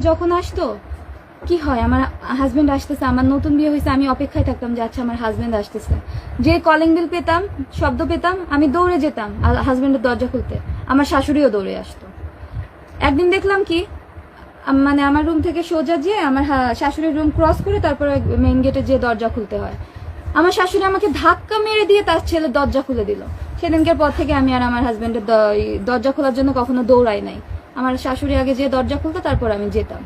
যখন আসতো কি হয়, আমার হাজবেন্ড আসতেছে, আমার নতুন বিয়ে হয়েছে, আমি অপেক্ষায় থাকতাম যে আচ্ছা আমার হাজবেন্ড আসতেছে। যে কলিং বেল পেতাম, শব্দ পেতাম, আমি দৌড়ে যেতাম আর হাজবেন্ডের দরজা খুলতে। আমার শাশুড়িও দৌড়ে আসতো। একদিন দেখলাম কি, মানে আমার রুম থেকে সোজা যেয়ে আমার শাশুড়ির রুম ক্রস করে তারপরে মেইন গেটে যে দরজা খুলতে হয়, আমার শাশুড়ি আমাকে ধাক্কা মেরে দিয়ে তার ছেলে দরজা খুলে দিল। সেদিনকার পর থেকে আমি আর আমার হাজবেন্ডের দরজা খোলার জন্য কখনো দৌড়াই নাই। আমার শাশুড়ি আগে যে দরজা খুলতো তারপর আমি যেতাম।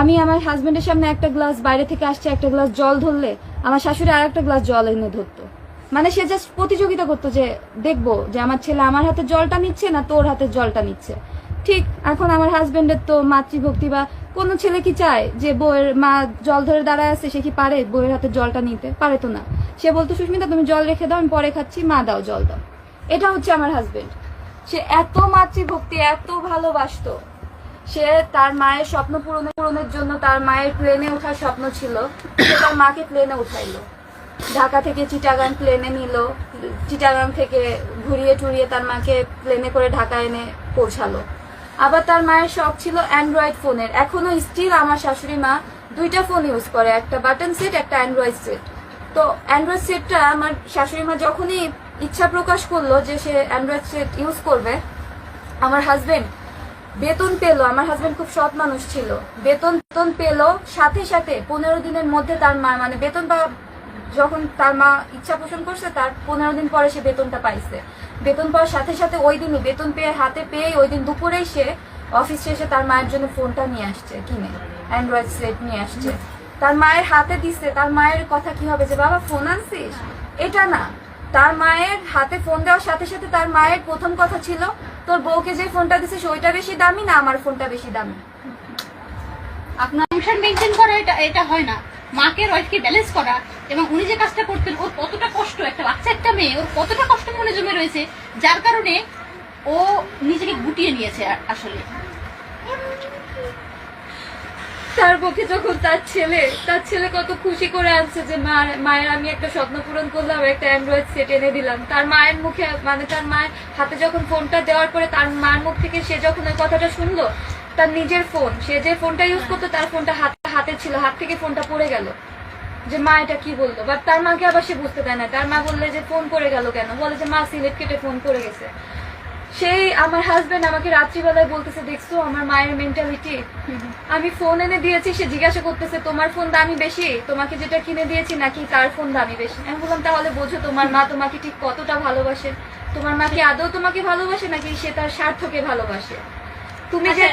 আমি আমার হাজবেন্ডের সামনে একটা গ্লাস বাইরে থেকে আসছে একটা গ্লাস জল ধরলে আমার শাশুড়ি আর একটা গ্লাস জল এনে ধরতো। মানে সে জাস্ট প্রতিযোগিতা করতো যে দেখবো যে আমার ছেলে আমার হাতে জলটা নিচ্ছে না তোর হাতে জলটা নিচ্ছে। ঠিক এখন আমার হাজবেন্ডের তো মাতৃভক্তি, বা কোনো ছেলে কি চায় যে বউয়ের মা জল ধরে দাঁড়ায় আছে, সে কি পারে বউয়ের হাতে জলটা নিতে? পারে তো না। সে বলতো সুস্মিতা তুমি জল রেখে দাও, আমি পরে খাচ্ছি, মা দাও জল দাও। এটা হচ্ছে আমার হাজবেন্ড। সে এত মাতৃভক্তি, এত ভালোবাসতো। সে তার মায়ের স্বপ্ন পূরণের জন্য, তার মায়ের প্লেনে ওঠার স্বপ্ন ছিল, সে তার মাকে প্লেনে উঠাইলো। ঢাকা থেকে চিটাগাং প্লেনে নিল, চিটাগাং থেকে ঘুরিয়ে টুরিয়ে তার মাকে প্লেনে করে ঢাকা এনে পৌঁছালো। আবার তার মায়ের শখ ছিল অ্যান্ড্রয়েড ফোনের। এখনো স্টিল আমার শাশুড়ি মা দুইটা ফোন ইউজ করে, একটা বাটন সেট, একটা অ্যান্ড্রয়েড সেট। তো অ্যান্ড্রয়েড সেটটা আমার শাশুড়ি মা যখনই ইচ্ছা প্রকাশ করলো যে সে অ্যান্ড্রয়েড সেট ইউজ করবে, আমার হাজবেন্ড বেতন পেলো। আমার হাজবেন্ড খুব সৎ মানুষ ছিল। বেতন পেলো সাথে সাথে 15 দিনের মধ্যে তার মা, মানে বেতন যখন তার মা ইচ্ছা পোষণ করছে তার 15 দিন পরে সে বেতনটা পাইছে। বেতন পাওয়ার সাথে সাথে ওই দিনই বেতন পেয়ে হাতে পেয়ে ওই দিন দুপুরেই সে অফিস শেষে তার মায়ের জন্য ফোনটা নিয়ে আসছে, কিনে অ্যান্ড্রয়েড সেট নিয়ে আসছে, তার মায়ের হাতে দিচ্ছে। তার মায়ের কথা কি হবে যে বাবা ফোন আনছিস? এটা না, তার মায়ের হাতে ফোন দেওয়ার সাথে সাথে তার মায়ের প্রথম কথা ছিল তোর বউকে যে ফোনটা দিছিস ওইটা বেশি দামি না আমার ফোনটা বেশি দামি? আপনার সংসার মেনটেন করা এটা হয় না। মাকে ওয়াইফকে ব্যালেন্স করা, এবং উনি যে কাজটা করতেন ওর কতটা কষ্ট, একটা বাচ্চা একটা মেয়ে, ওর কতটা কষ্ট মনে জমে রয়েছে, যার কারণে ও নিজেকে গুটিয়ে নিয়েছে আসলে। তার পক্ষে যখন তার ছেলে কত খুশি করে আনছে যে মায়ের আমি একটা স্বপ্ন পূরণ করলাম, একটা অ্যান্ড্রয়েড সেট এনে দিলাম। তার মায়ের মুখে, মানে তার মায়ের হাতে যখন ফোনটা দেওয়ার পরে তার মায়ের মুখ থেকে সে যখন ওই কথাটা শুনলো, তার নিজের ফোন, সে যে ফোনটা ইউজ করতো তার ফোনটা হাতে ছিল, হাত থেকে ফোনটা পড়ে গেল। যে মা এটা কি বললো, বাট তার মাকে আবার সে বুঝতে দেয় না। তার মা বললে যে ফোন পড়ে গেল কেন, বলে যে মা সিলেট কেটে ফোন পড়ে গেছে। সেই আমার হাজবেন্ড আমাকে রাত্রিবেলায় বলতেছে দেখছো আমার মায়ের মেন্টালিটি, আমি ফোন এনে দিয়েছি, সে জিজ্ঞাসা করতেছে তোমার ফোন দামি বেশি, তোমাকে যেটা কিনে দিয়েছি নাকি তার ফোন দামি বেশি? আমি বললাম তাহলে বোঝো তোমার মা তোমাকে ঠিক কতটা ভালোবাসে। তোমার মা কি আদৌ তোমাকে ভালোবাসে নাকি সে তার স্বার্থকে ভালোবাসে? তুমি যে